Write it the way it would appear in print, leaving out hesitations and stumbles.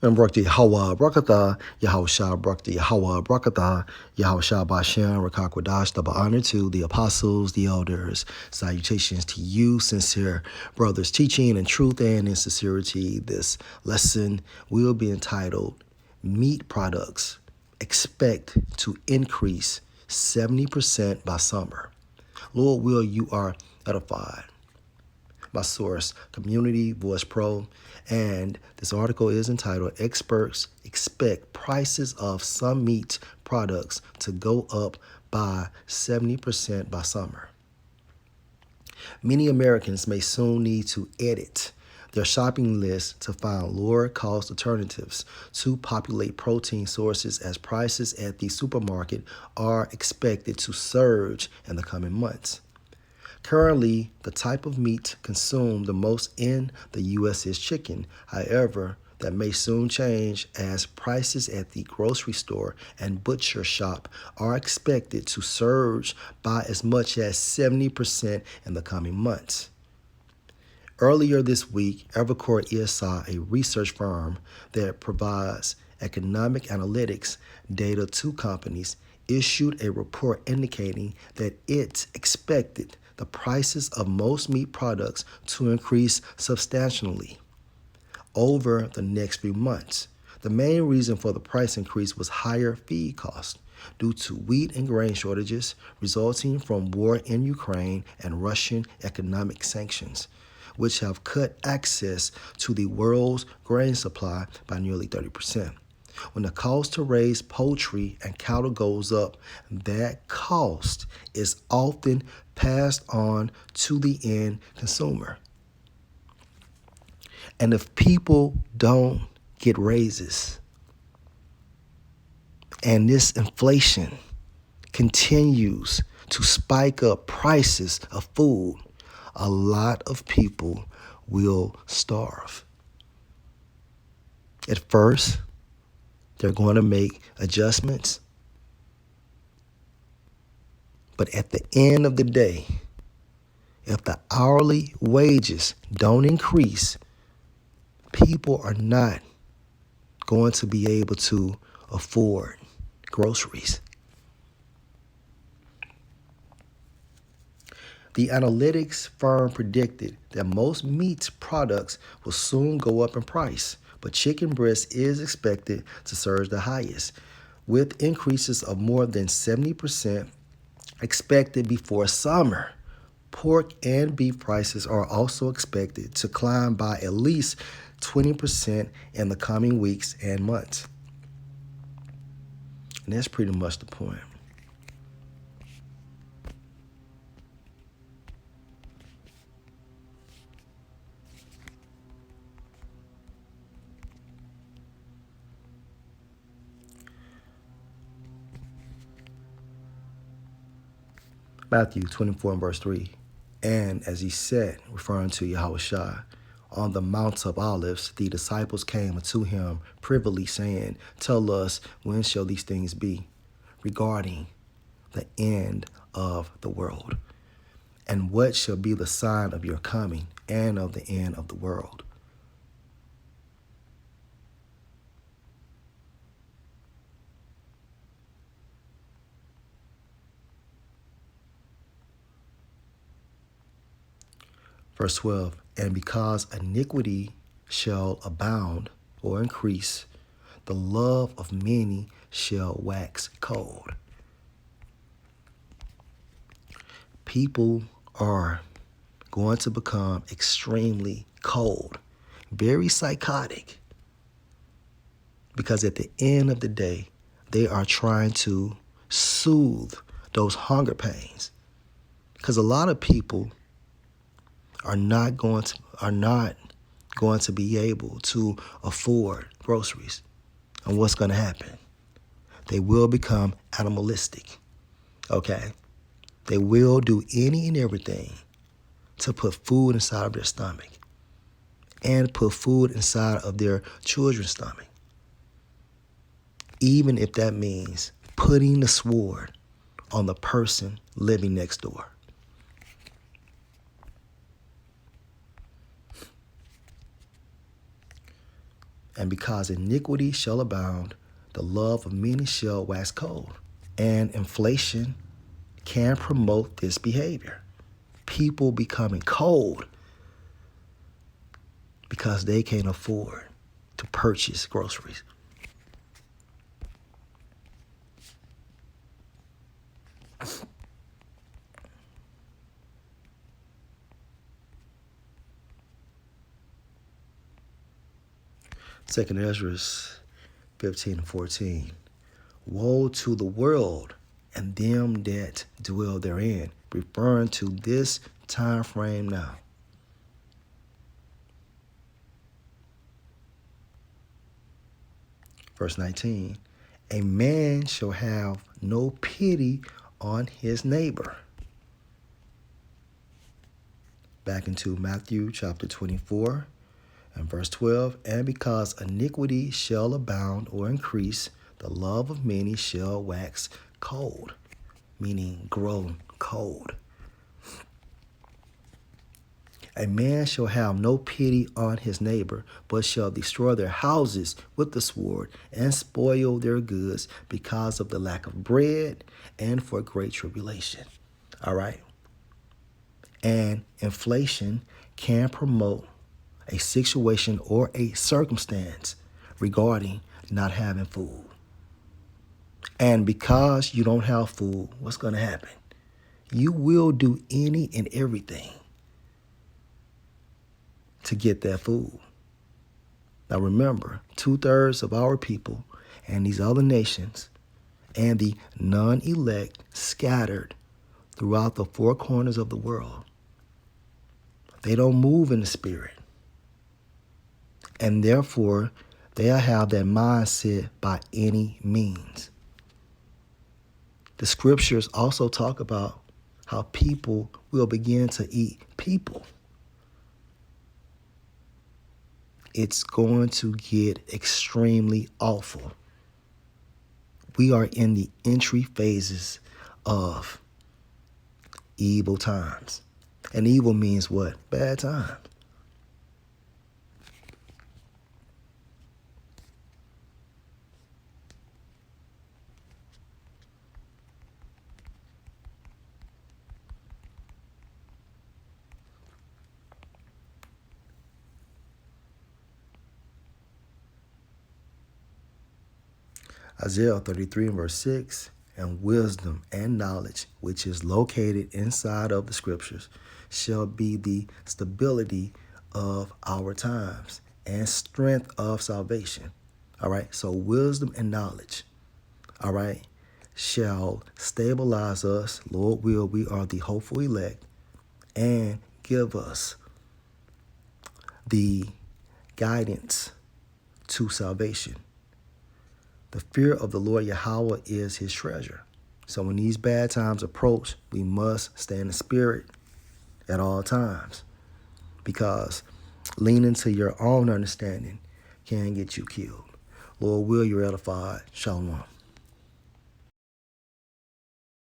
And Brakti Hawa Brakata, Yahusha Brakti Hawa Brakata, Yahusha Bashem, Rakakwadash, double honor to the apostles, the elders. Salutations to you, sincere brothers, teaching in truth and in sincerity. This lesson will be entitled Meat Products Expect to Increase 70% by Summer. Lord, will you are edified. My source, Community Voice Pro, and this article is entitled Experts Expect Prices of Some Meat Products to Go Up by 70% by Summer. Many Americans may soon need to edit their shopping list to find lower cost alternatives to populate protein sources as prices at the supermarket are expected to surge in the coming months. Currently, the type of meat consumed the most in the U.S. is chicken. However, that may soon change as prices at the grocery store and butcher shop are expected to surge by as much as 70% in the coming months. Earlier this week, Evercore ESI, a research firm that provides economic analytics data to companies, issued a report indicating that it expected the prices of most meat products to increase substantially over the next few months. The main reason for the price increase was higher feed costs due to wheat and grain shortages resulting from war in Ukraine and Russian economic sanctions, which have cut access to the world's grain supply by nearly 30%. When the cost to raise poultry and cattle goes up, that cost is often passed on to the end consumer. And if people don't get raises and this inflation continues to spike up prices of food, a lot of people will starve. At first, they're going to make adjustments. But at the end of the day, if the hourly wages don't increase, people are not going to be able to afford groceries. The analytics firm predicted that most meat products will soon go up in price, but chicken breast is expected to surge the highest, with increases of more than 70% expected before summer. Pork and beef prices are also expected to climb by at least 20% in the coming weeks and months. And that's pretty much the point. Matthew 24 and verse 3. And as he sat, referring to Yahushua, on the Mount of Olives, the disciples came unto him privily, saying, Tell us, when shall these things be, regarding the end of the world? And what shall be the sign of your coming and of the end of the world? Verse 12, and because iniquity shall abound or increase, the love of many shall wax cold. People are going to become extremely cold, very psychotic, because at the end of the day, they are trying to soothe those hunger pains. Because a lot of people are not going to be able to afford groceries. And what's going to happen? They will become animalistic. Okay? They will do any and everything to put food inside of their stomach and put food inside of their children's stomach, even if that means putting the sword on the person living next door. And because iniquity shall abound, the love of many shall wax cold. And inflation can promote this behavior. People becoming cold because they can't afford to purchase groceries. Second Ezra 15 and 14. Woe to the world and them that dwell therein, referring to this time frame now. Verse 19. A man shall have no pity on his neighbor. Back into Matthew chapter 24 and verse 12. And because iniquity shall abound or increase, the love of many shall wax cold, meaning grow cold. A man shall have no pity on his neighbor, but shall destroy their houses with the sword and spoil their goods because of the lack of bread and for great tribulation. All right. And inflation can promote a situation or a circumstance regarding not having food. And because you don't have food, what's going to happen? You will do any and everything to get that food. Now remember, 2/3 of our people and these other nations and the non-elect scattered throughout the four corners of the world. They don't move in the spirit. And therefore, they'll have that mindset by any means. The scriptures also talk about how people will begin to eat people. It's going to get extremely awful. We are in the entry phases of evil times. And evil means what? Bad times. Isaiah 33 and verse 6, and wisdom and knowledge, which is located inside of the scriptures, shall be the stability of our times and strength of salvation. All right, so wisdom and knowledge, all right, shall stabilize us. Lord will, we are the hopeful elect, and give us the guidance to salvation. The fear of the Lord Yahweh is his treasure. So when these bad times approach, we must stay in the spirit at all times, because leaning to your own understanding can get you killed. Lord will, you're edified. Shalom.